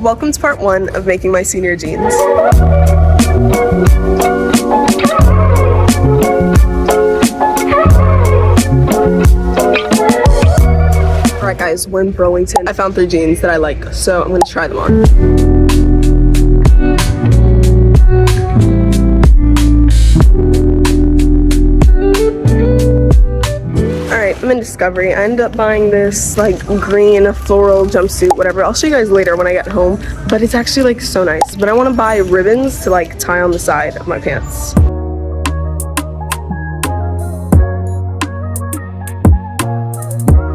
welcome to part 1 of making my senior jeans. Alright guys, we're in Burlington. I found 3 jeans that I like, so I'm gonna try them on. I'm in Discovery. I ended up buying this like green floral jumpsuit, whatever. I'll show you guys later when I get home, but it's actually like so nice. But I want to buy ribbons to like tie on the side of my pants.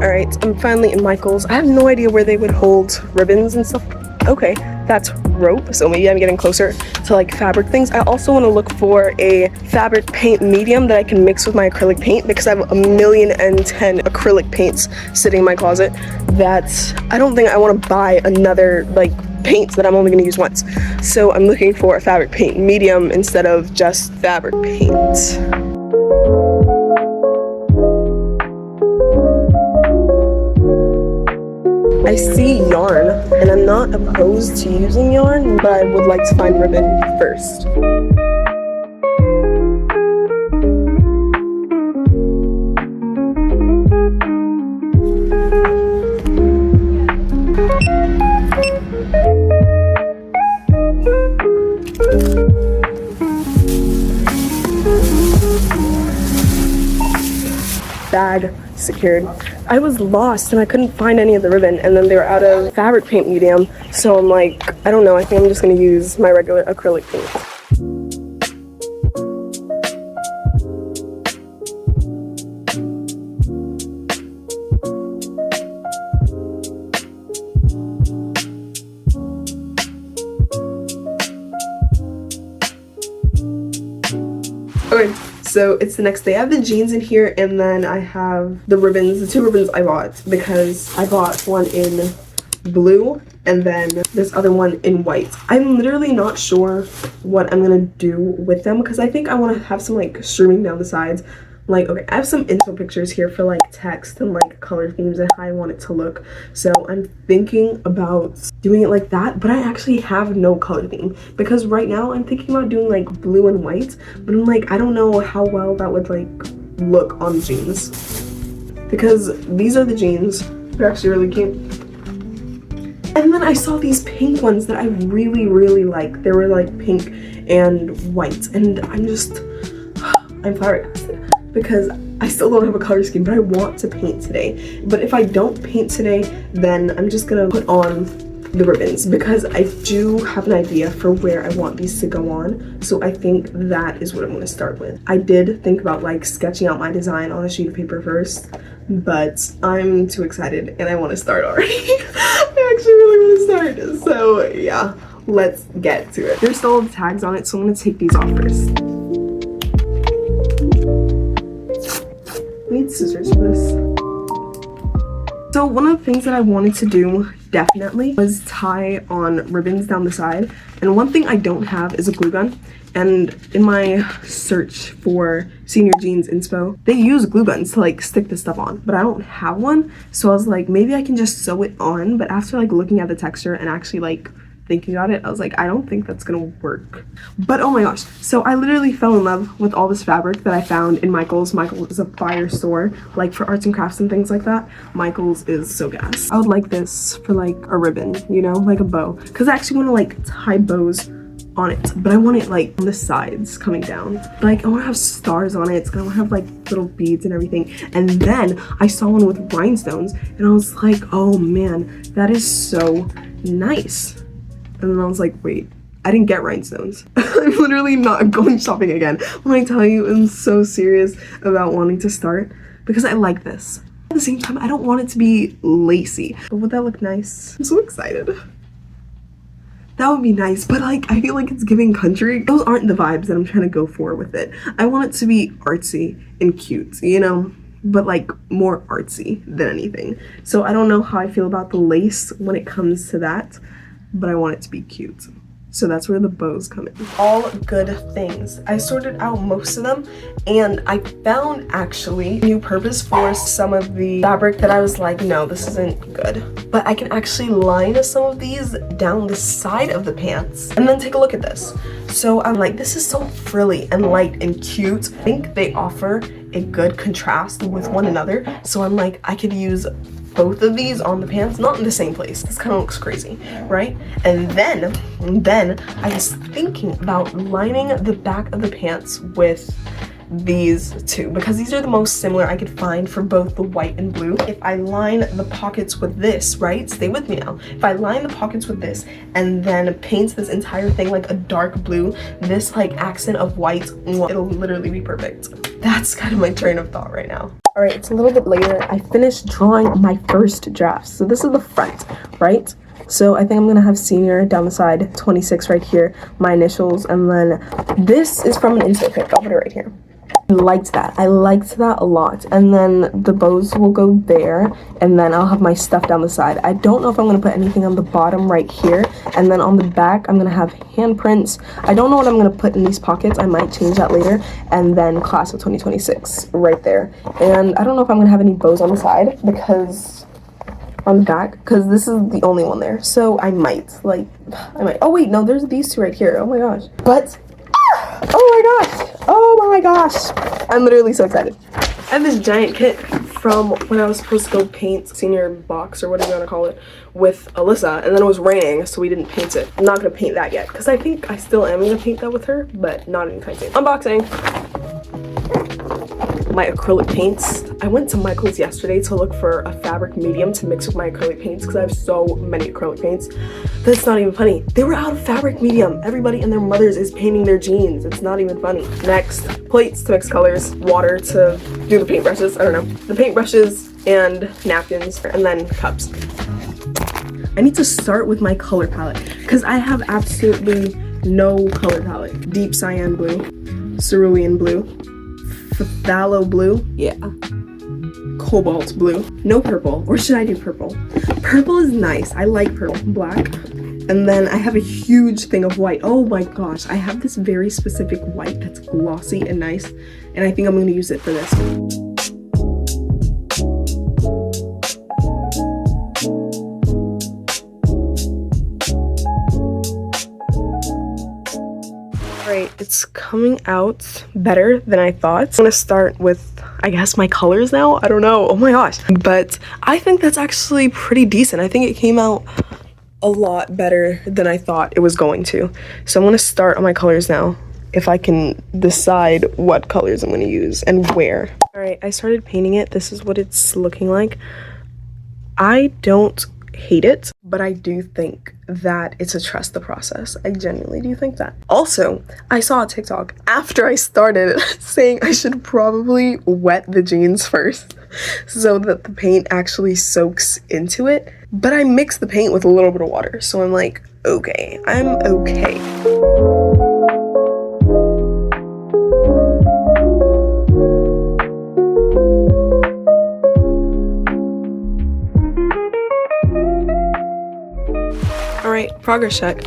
Alright, I'm finally in Michael's. I have no idea where they would hold ribbons and stuff. Okay, that's rope, so maybe I'm getting closer to like fabric things. I also want to look for a fabric paint medium that I can mix with my acrylic paint, because I have 1,010,000 acrylic paints sitting in my closet that I don't think I want to buy another like paint that I'm only going to use once. So I'm looking for a fabric paint medium instead of just fabric paint. I see yarn, and I'm not opposed to using yarn, but I would like to find ribbon first. Bag secured. I was lost and I couldn't find any of the ribbon, and then they were out of fabric paint medium, so I'm like, I don't know, I think I'm just gonna use my regular acrylic paint. Okay, so it's the next day. I have the jeans in here, and then I have the ribbons, the 2 ribbons I bought, because I bought one in blue and then this other one in white. I'm literally not sure what I'm gonna do with them, because I think I want to have some like streaming down the sides. Like, okay, I have some Inspo pictures here for like text and like color themes and how I want it to look. So I'm thinking about doing it like that, but I actually have no color theme, because right now I'm thinking about doing like blue and white, but I'm like, I don't know how well that would like look on jeans, because these are the jeans. They're actually really cute. And then I saw these pink ones that I really like. They were like pink and white, and I'm flabbergasted, because I still don't have a color scheme, but I want to paint today. But if I don't paint today, then I'm just gonna put on the ribbons, because I do have an idea for where I want these to go on. So I think that is what I'm gonna start with. I did think about like sketching out my design on a sheet of paper first, but I'm too excited and I want to start already. I actually really want to start. So yeah, let's get to it. There's still all the tags on it, so I'm gonna take these off first. I need scissors for this. So one of the things that I wanted to do definitely was tie on ribbons down the side, and one thing I don't have is a glue gun. And in my search for senior jeans inspo, they use glue guns to like stick this stuff on, but I don't have one. So I was like, maybe I can just sew it on. But after like looking at the texture and actually like thinking about it, I was like, I don't think that's gonna work. But oh my gosh, so I literally fell in love with all this fabric that I found in Michael's. Michael's is a fire store, like for arts and crafts and things like that. Michael's is so gas. I would like this for like a ribbon, you know, like a bow, because I actually want to like tie bows on it, but I want it like on the sides coming down. Like, I want to have stars on it. It's gonna have like little beads and everything. And then I saw one with rhinestones, and I was like, oh man, that is so nice. And then I was like, wait, I didn't get rhinestones. I'm literally not going shopping again. When I tell you, I'm so serious about wanting to start, because I like this. At the same time, I don't want it to be lacy. But would that look nice? I'm so excited. That would be nice, but like, I feel like it's giving country. Those aren't the vibes that I'm trying to go for with it. I want it to be artsy and cute, you know? But like more artsy than anything. So I don't know how I feel about the lace when it comes to that, but I want it to be cute. So that's where the bows come in. All good things. I sorted out most of them, and I found actually new purpose for some of the fabric that I was like, no, this isn't good. But I can actually line some of these down the side of the pants. And then take a look at this. So I'm like, this is so frilly and light and cute. I think they offer a good contrast with one another. So I'm like, I could use both of these on the pants, not in the same place. This kind of looks crazy, right? And then I was thinking about lining the back of the pants with these two, because these are the most similar I could find for both the white and blue. If I line the pockets with this, right? Stay with me now. If I line the pockets with this and then paint this entire thing like a dark blue, this like accent of white, it'll literally be perfect. That's kind of my train of thought right now. All right, it's a little bit later. I finished drawing my first draft. So this is the front, right? So I think I'm gonna have senior down the side, 26 right here, my initials, and then this is from an Inspo pic. I'll put it right here. I liked that a lot. And then the bows will go there, and then I'll have my stuff down the side. I don't know if I'm gonna put anything on the bottom right here, and then on the back I'm gonna have handprints. I don't know what I'm gonna put in these pockets. I might change that later. And then class of 2026 right there. And I don't know if I'm gonna have any bows on the side, because on the back, because this is the only one there. So I might. Oh wait, no, there's these two right here. Oh my gosh. But oh my gosh, I'm literally so excited. I have this giant kit from when I was supposed to go paint senior box, or whatever you want to call it, with Alyssa, and then it was raining, so we didn't paint it. I'm not gonna paint that yet, because I think I still am gonna paint that with her, but not anytime soon. Unboxing my acrylic paints. I went to Michael's yesterday to look for a fabric medium to mix with my acrylic paints, because I have so many acrylic paints. That's not even funny. They were out of fabric medium. Everybody and their mothers is painting their jeans. It's not even funny. Next, plates to mix colors, water to do the paintbrushes. I don't know. The paintbrushes and napkins, and then cups. I need to start with my color palette, because I have absolutely no color palette. Deep cyan blue, cerulean blue, phthalo blue, yeah, cobalt blue, no purple, or should I do purple? Purple is nice, I like purple. Black, and then I have a huge thing of white. Oh my gosh, I have this very specific white that's glossy and nice, and I think I'm gonna use it for this. It's coming out better than I thought. I'm gonna start with, I guess, my colors now. I don't know. Oh my gosh. But I think that's actually pretty decent. I think it came out a lot better than I thought it was going to. So I'm gonna start on my colors now, if I can decide what colors I'm gonna use and where. All right, I started painting it. This is what it's looking like. I don't hate it, but I do think that it's a trust the process. I genuinely do think that. Also, I saw a TikTok after I started saying I should probably wet the jeans first so that the paint actually soaks into it, but I mixed the paint with a little bit of water, so I'm like, okay, I'm okay. Alright, progress check.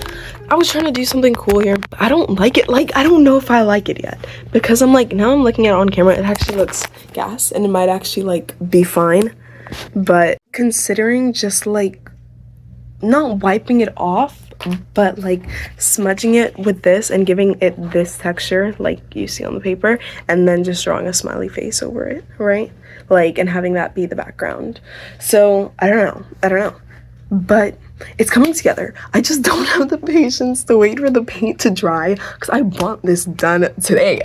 I was trying to do something cool here, but I don't like it. Like, I don't know if I like it yet, because I'm like, now I'm looking at it on camera, it actually looks gas, and it might actually like be fine, but considering just like not wiping it off, but like smudging it with this and giving it this texture like you see on the paper, and then just drawing a smiley face over it, right? Like, and having that be the background. So I don't know, but it's coming together. I just don't have the patience to wait for the paint to dry, because I want this done today.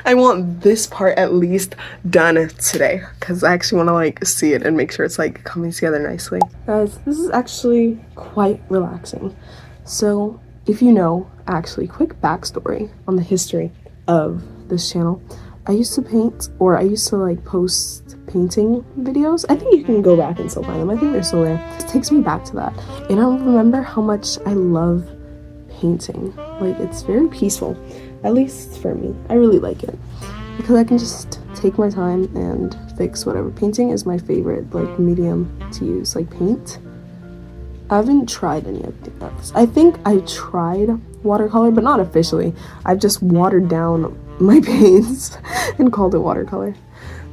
I want this part at least done today, because I actually want to like see it and make sure it's like coming together nicely. Guys, this is actually quite relaxing. So if you know, actually, quick backstory on the history of this channel. I used to paint, or I used to like post painting videos. I think you can go back and still find them. I think they're still there. It takes me back to that. And I remember how much I love painting. Like, it's very peaceful, at least for me. I really like it, because I can just take my time and fix whatever. Painting is my favorite like medium to use, like paint. I haven't tried any of this. I think I tried watercolor, but not officially. I've just watered down my paints and called it watercolor.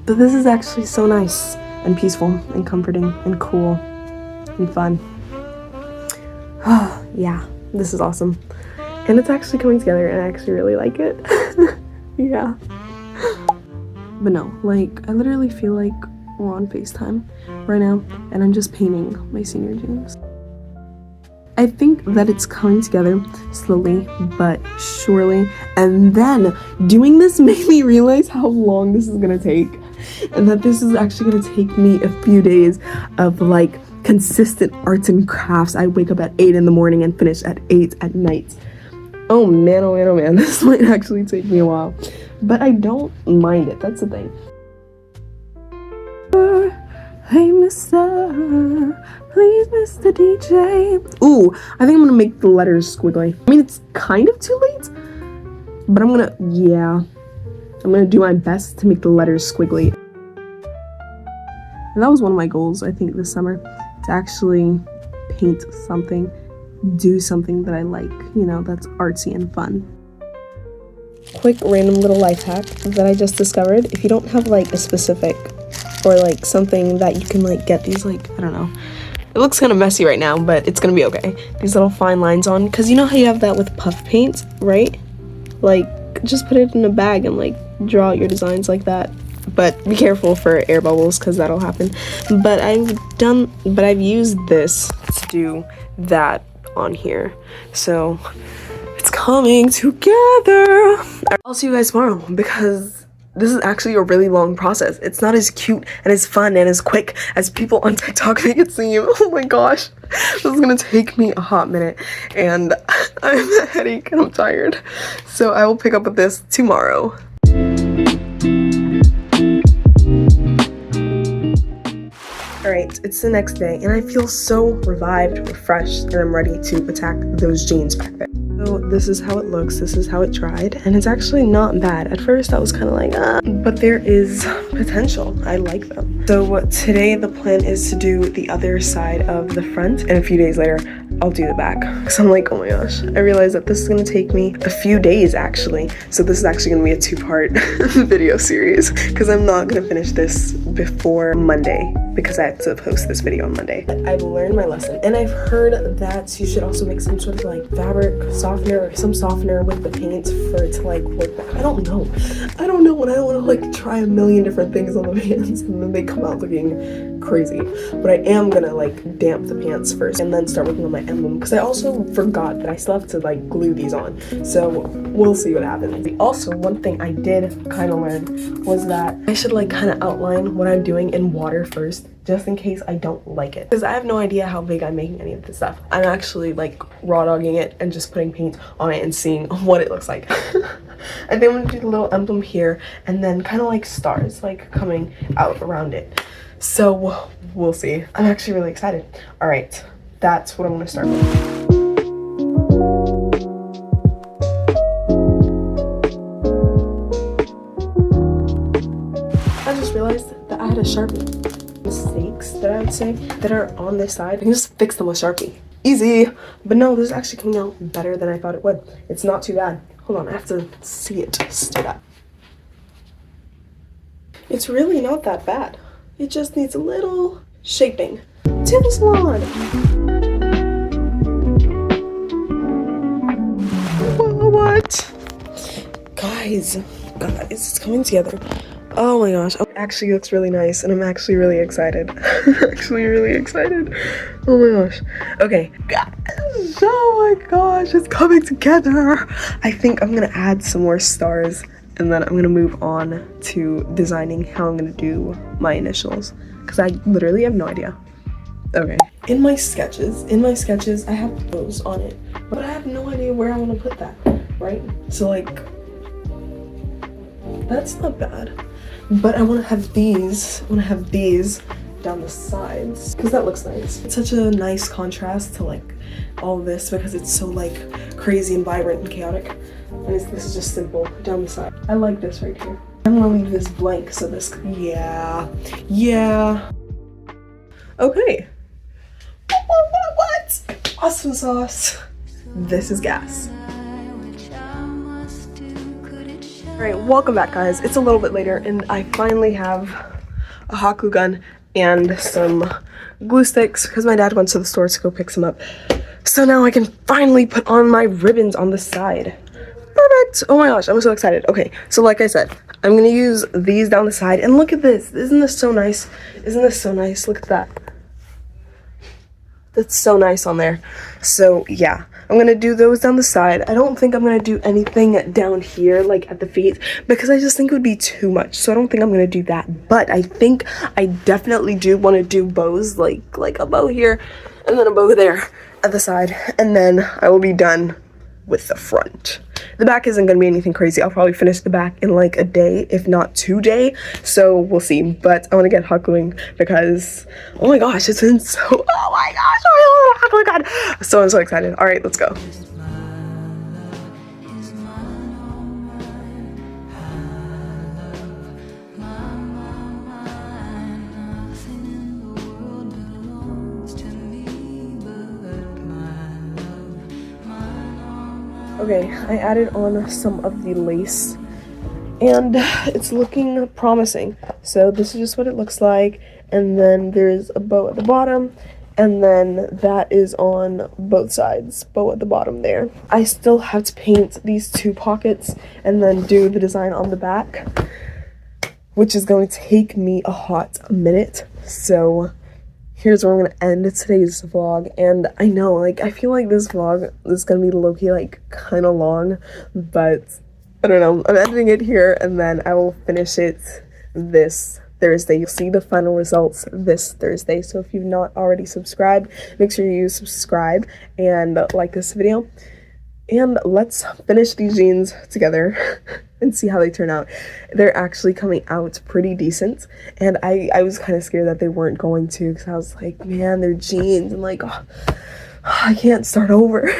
But this is actually so nice and peaceful and comforting and cool and fun. Yeah, this is awesome. And it's actually coming together and I actually really like it. Yeah. But no, like, I literally feel like we're on FaceTime right now and I'm just painting my senior jeans. I think that it's coming together slowly but surely, and then doing this made me realize how long this is gonna take, and that this is actually gonna take me a few days of like consistent arts and crafts. I wake up at 8 in the morning and finish at 8 at night. Oh man, oh man, oh man, this might actually take me a while, but I don't mind it. That's the thing. Hey mister, please Mr. DJ. Ooh, I think I'm gonna make the letters squiggly. I mean, it's kind of too late, but I'm gonna do my best to make the letters squiggly. And that was one of my goals, I think, this summer, to actually paint something, do something that I like, you know, that's artsy and fun. Quick random little life hack that I just discovered. If you don't have like a specific or like something that you can like get these, like, I don't know, it looks kind of messy right now, but it's gonna be okay, these little fine lines on, because you know how you have that with puff paint, right? Like, just put it in a bag and like draw out your designs like that, but be careful for air bubbles because that'll happen. But I've used this to do that on here, so it's coming together. I'll see you guys tomorrow because this is actually a really long process. It's not as cute and as fun and as quick as people on TikTok make it seem. Oh my gosh, this is gonna take me a hot minute and I have a headache and I'm tired. So I will pick up with this tomorrow. Alright, it's the next day and I feel so revived, refreshed, and I'm ready to attack those jeans back there. So this is how it looks, this is how it dried, and it's actually not bad. At first I was kind of like, but there is potential. I like them. So today the plan is to do the other side of the front, and a few days later I'll do the back. Because I'm like, oh my gosh, I realized that this is gonna take me a few days actually. So this is actually gonna be a 2-part video series because I'm not gonna finish this before Monday because I have to post this video on Monday. I've learned my lesson and I've heard that you should also make some sort of like fabric softener or some softener with the paint for it to like work back. I don't know and I don't want to like try a million different things on the pants and then they come out looking crazy. But I am gonna like damp the pants first and then start working on my emblem because I also forgot that I still have to like glue these on, so we'll see what happens. Also, one thing I did kind of learn was that I should like kind of outline what I'm doing in water first, just in case I don't like it, because I have no idea how big I'm making any of this stuff. I'm actually like raw dogging it and just putting paint on it and seeing what it looks like. I think I'm gonna do the little emblem here and then kind of like stars like coming out around it. So we'll see. I'm actually really excited. All right, that's what I'm gonna start with. I just realized that I had a Sharpie. Mistakes that I would say that are on this side, I can just fix them with Sharpie. Easy. But no, this is actually coming out better than I thought it would. It's not too bad. Hold on, I have to see it straight up. It's really not that bad. It just needs a little shaping to the salon. Whoa, what? Guys, it's coming together. Oh my gosh, it actually looks really nice and I'm actually really excited. Actually really excited. Oh my gosh. Okay, guys, oh my gosh, it's coming together. I think I'm gonna add some more stars and then I'm gonna move on to designing how I'm gonna do my initials because I literally have no idea. Okay, in my sketches I have those on it, but I have no idea where I want to put that, right? So like, that's not bad. But I want to have these down the sides because that looks nice. It's such a nice contrast to like all this because it's so like crazy and vibrant and chaotic. And this is just simple down the side. I like this right here. I'm gonna leave this blank so this, yeah. Okay. What? Awesome sauce. This is gas. Alright, welcome back guys. It's a little bit later and I finally have a hot glue gun and some glue sticks because my dad went to the store to go pick some up. So now I can finally put on my ribbons on the side. Perfect! Oh my gosh, I'm so excited. Okay, so like I said, I'm gonna use these down the side and look at this. Isn't this so nice? Isn't this so nice? Look at that. That's so nice on there. So yeah, I'm gonna do those down the side. I don't think I'm gonna do anything down here, like at the feet, because I just think it would be too much. So I don't think I'm gonna do that. But I think I definitely do want to do bows, like a bow here, and then a bow there at the side, and then I will be done with the front. The back isn't gonna be anything crazy. I'll probably finish the back in like a day, if not 2 days. So we'll see. But I want to get hot gluing because, oh my gosh, it's been so, oh my gosh, oh my god. So I'm so excited. All right, let's go. Okay, I added on some of the lace and it's looking promising. So this is just what it looks like, and then there's a bow at the bottom, and then that is on both sides, bow at the bottom there. I still have to paint these 2 pockets and then do the design on the back, which is going to take me a hot minute. So here's where I'm gonna end today's vlog. And I know, like, I feel like this vlog is gonna be low-key, like, kind of long, but I don't know. I'm editing it here, and then I will finish it this Thursday. You'll see the final results this Thursday. So if you've not already subscribed, make sure you subscribe and like this video. And let's finish these jeans together and see how they turn out. They're actually coming out pretty decent. And I was kind of scared that they weren't going to, because I was like, man, they're jeans. And like, oh, I can't start over.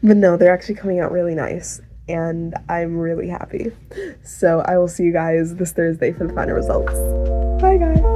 But no, they're actually coming out really nice. And I'm really happy. So I will see you guys this Thursday for the final results. Bye guys.